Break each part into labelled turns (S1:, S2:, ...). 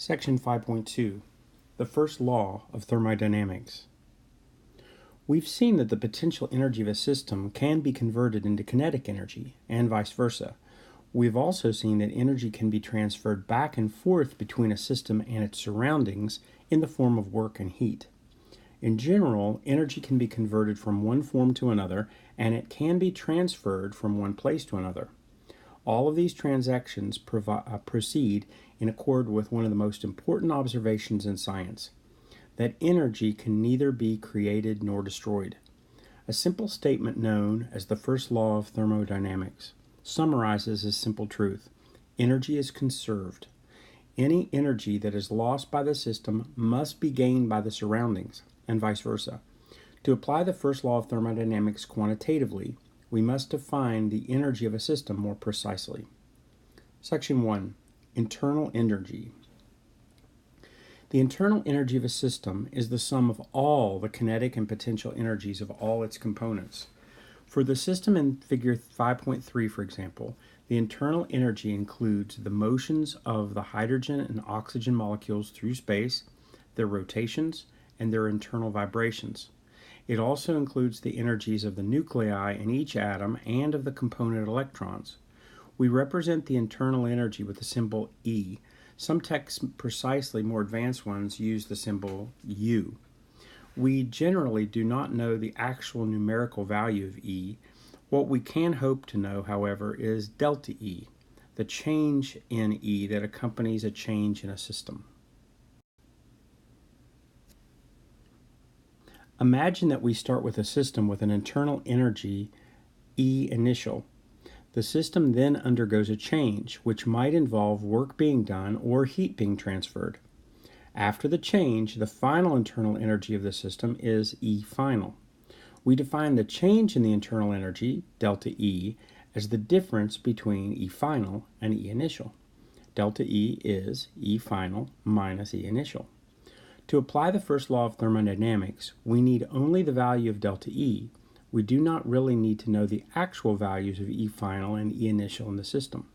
S1: Section 5.2, the first law of thermodynamics. We've seen that the potential energy of a system can be converted into kinetic energy, and vice versa. We've also seen that energy can be transferred back and forth between a system and its surroundings in the form of work and heat. In general, energy can be converted from one form to another, and it can be transferred from one place to another. All of these transactions proceed in accord with one of the most important observations in science, that energy can neither be created nor destroyed. A simple statement known as the first law of thermodynamics summarizes this simple truth: energy is conserved. Any energy that is lost by the system must be gained by the surroundings, and vice versa. To apply the first law of thermodynamics quantitatively, we must define the energy of a system more precisely. Section 1. Internal energy. The internal energy of a system is the sum of all the kinetic and potential energies of all its components. For the system in figure 5.3, for example, the internal energy includes the motions of the hydrogen and oxygen molecules through space, their rotations, and their internal vibrations. It also includes the energies of the nuclei in each atom and of the component electrons. We represent the internal energy with the symbol E. Some texts, precisely more advanced ones, use the symbol U. We generally do not know the actual numerical value of E. What we can hope to know, however, is delta E, the change in E that accompanies a change in a system. Imagine that we start with a system with an internal energy E initial. The system then undergoes a change, which might involve work being done or heat being transferred. After the change, the final internal energy of the system is E final. We define the change in the internal energy, delta E, as the difference between E final and E initial. Delta E is E final minus E initial. To apply the first law of thermodynamics, we need only the value of delta E. We do not really need to know the actual values of E final and E initial in the system.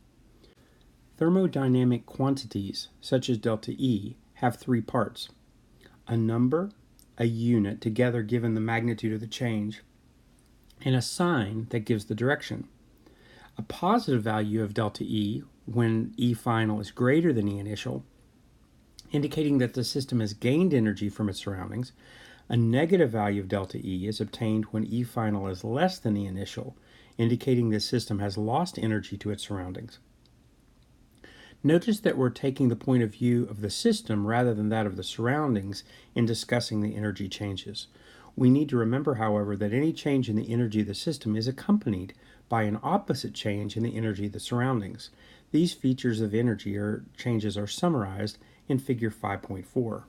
S1: Thermodynamic quantities, such as delta E, have three parts: a number, a unit together given the magnitude of the change, and a sign that gives the direction. A positive value of delta E, when E final is greater than E initial, indicating that the system has gained energy from its surroundings. A negative value of delta E is obtained when E final is less than E initial, indicating the system has lost energy to its surroundings. Notice that we're taking the point of view of the system rather than that of the surroundings in discussing the energy changes. We need to remember, however, that any change in the energy of the system is accompanied by an opposite change in the energy of the surroundings. These features of energy changes are summarized in figure 5.4.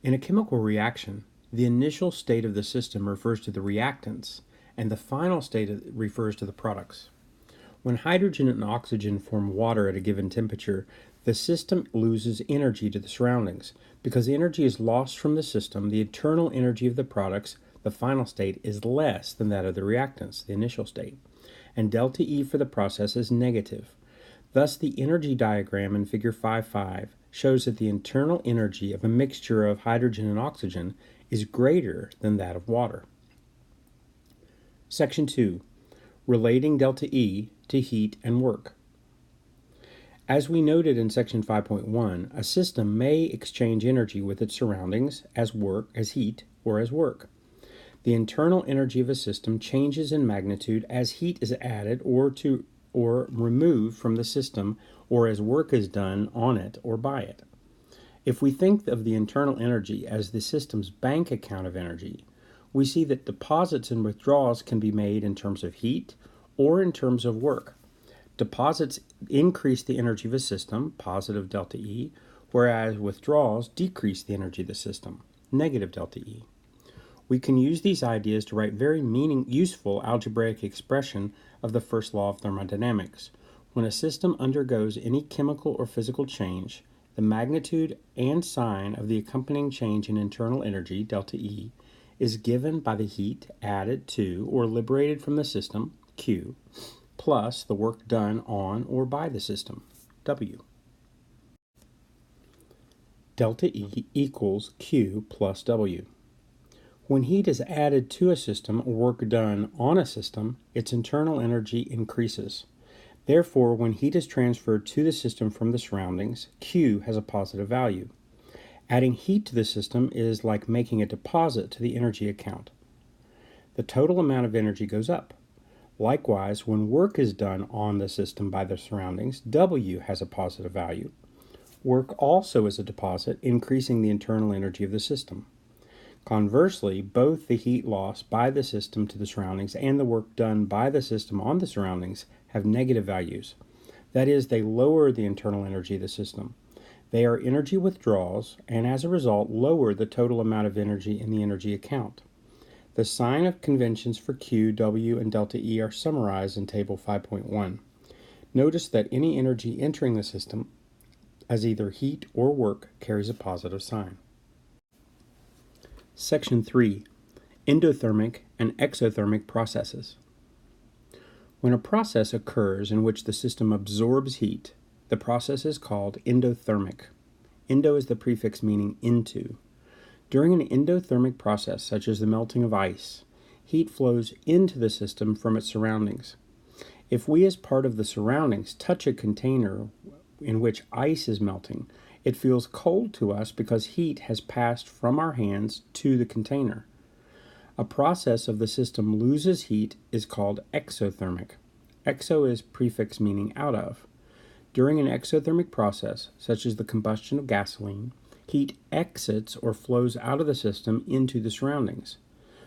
S1: In a chemical reaction, the initial state of the system refers to the reactants, and the final state refers to the products. When hydrogen and oxygen form water at a given temperature, the system loses energy to the surroundings. Because energy is lost from the system, the internal energy of the products, the final state, is less than that of the reactants, the initial state, and delta E for the process is negative. Thus, the energy diagram in figure 5.5 shows that the internal energy of a mixture of hydrogen and oxygen is greater than that of water. Section 2. Relating delta E to heat and work. As we noted in section 5.1, a system may exchange energy with its surroundings as heat, or as work. The internal energy of a system changes in magnitude as heat is added or removed from the system, or as work is done on it or by it. If we think of the internal energy as the system's bank account of energy, we see that deposits and withdrawals can be made in terms of heat or in terms of work. Deposits increase the energy of a system, positive delta E, whereas withdrawals decrease the energy of the system, negative delta E. We can use these ideas to write very useful algebraic expression of the first law of thermodynamics. When a system undergoes any chemical or physical change, the magnitude and sign of the accompanying change in internal energy, delta E, is given by the heat added to or liberated from the system, Q, plus the work done on or by the system, W. Delta E equals Q plus W. When heat is added to a system or work done on a system, its internal energy increases. Therefore, when heat is transferred to the system from the surroundings, Q has a positive value. Adding heat to the system is like making a deposit to the energy account. The total amount of energy goes up. Likewise, when work is done on the system by the surroundings, W has a positive value. Work also is a deposit, increasing the internal energy of the system. Conversely, both the heat loss by the system to the surroundings and the work done by the system on the surroundings have negative values. That is, they lower the internal energy of the system. They are energy withdrawals and as a result lower the total amount of energy in the energy account. The sign of conventions for Q, W, and delta E are summarized in Table 5.1. Notice that any energy entering the system as either heat or work carries a positive sign. Section 3. Endothermic and exothermic processes. When a process occurs in which the system absorbs heat, the process is called endothermic. Endo is the prefix meaning into. During an endothermic process, such as the melting of ice, heat flows into the system from its surroundings. If we, as part of the surroundings, touch a container in which ice is melting, it feels cold to us because heat has passed from our hands to the container. A process of the system loses heat is called exothermic. Exo is prefix meaning out of. During an exothermic process, such as the combustion of gasoline, heat exits or flows out of the system into the surroundings.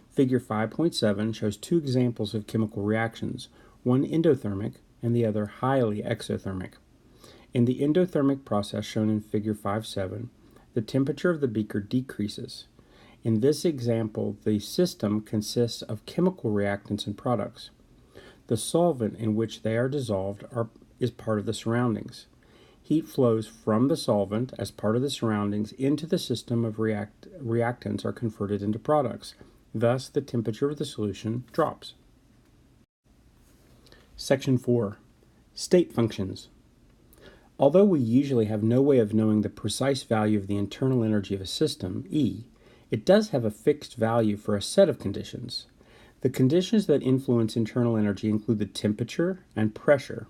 S1: Figure 5.7 shows two examples of chemical reactions, one endothermic and the other highly exothermic. In the endothermic process shown in Figure 5.7, the temperature of the beaker decreases. In this example, the system consists of chemical reactants and products. The solvent in which they are dissolved is part of the surroundings. Heat flows from the solvent as part of the surroundings into the system of reactants are converted into products. Thus, the temperature of the solution drops. Section 4. State functions. Although we usually have no way of knowing the precise value of the internal energy of a system, E, it does have a fixed value for a set of conditions. The conditions that influence internal energy include the temperature and pressure.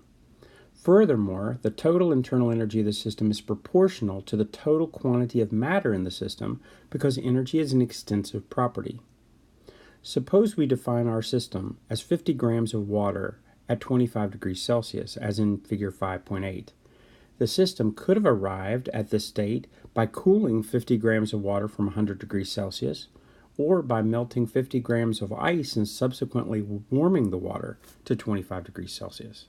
S1: Furthermore, the total internal energy of the system is proportional to the total quantity of matter in the system because energy is an extensive property. Suppose we define our system as 50 grams of water at 25 degrees Celsius, as in Figure 5.8. The system could have arrived at this state by cooling 50 grams of water from 100 degrees Celsius, or by melting 50 grams of ice and subsequently warming the water to 25 degrees Celsius.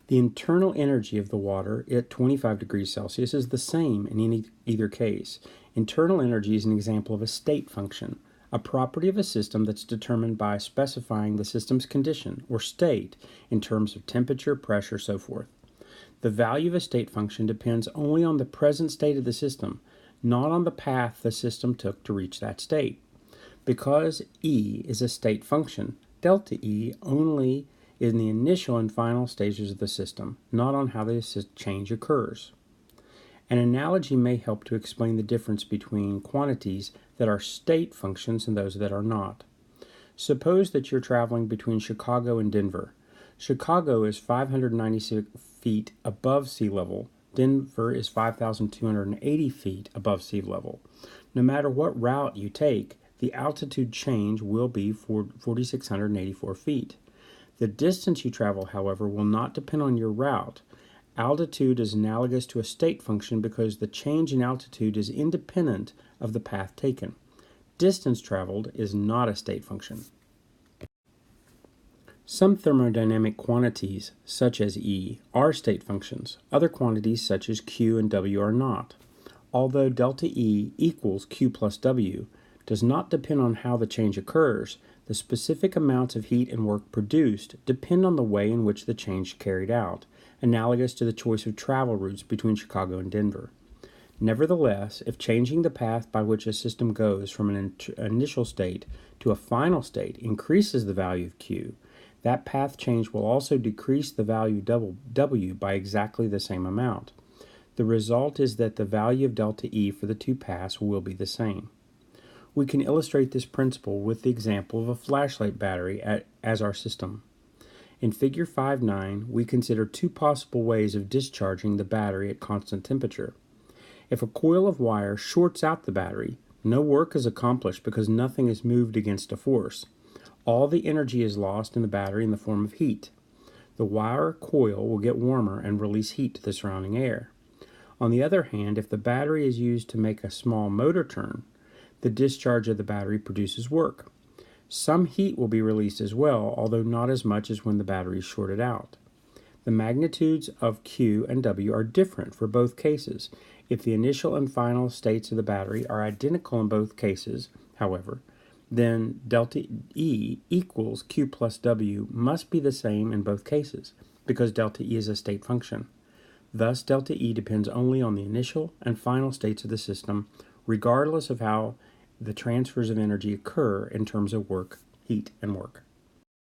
S1: The internal energy of the water at 25 degrees Celsius is the same in either case. Internal energy is an example of a state function, a property of a system that's determined by specifying the system's condition, or state, in terms of temperature, pressure, so forth. The value of a state function depends only on the present state of the system, not on the path the system took to reach that state. Because E is a state function, delta E only in the initial and final stages of the system, not on how the change occurs. An analogy may help to explain the difference between quantities that are state functions and those that are not. Suppose that you're traveling between Chicago and Denver. Chicago is 596 feet above sea level. Denver is 5,280 feet above sea level. No matter what route you take, the altitude change will be 4,684 feet. The distance you travel, however, will not depend on your route. Altitude is analogous to a state function because the change in altitude is independent of the path taken. Distance traveled is not a state function. Some thermodynamic quantities, such as E, are state functions. Other quantities, such as Q and W, are not. Although delta E equals Q plus W does not depend on how the change occurs, the specific amounts of heat and work produced depend on the way in which the change is carried out, analogous to the choice of travel routes between Chicago and Denver. Nevertheless, if changing the path by which a system goes from an initial state to a final state increases the value of Q, That path change will also decrease the value W by exactly the same amount. The result is that the value of delta E for the two paths will be the same. We can illustrate this principle with the example of a flashlight battery as our system. In Figure 5.9, we consider two possible ways of discharging the battery at constant temperature. If a coil of wire shorts out the battery, no work is accomplished because nothing is moved against a force. All the energy is lost in the battery in the form of heat. The wire coil will get warmer and release heat to the surrounding air. On the other hand, if the battery is used to make a small motor turn, the discharge of the battery produces work. Some heat will be released as well, although not as much as when the battery is shorted out. The magnitudes of Q and W are different for both cases. If the initial and final states of the battery are identical in both cases, however, then delta E equals Q plus W must be the same in both cases, because delta E is a state function. Thus, delta E depends only on the initial and final states of the system, regardless of how the transfers of energy occur in terms of work, heat, and work.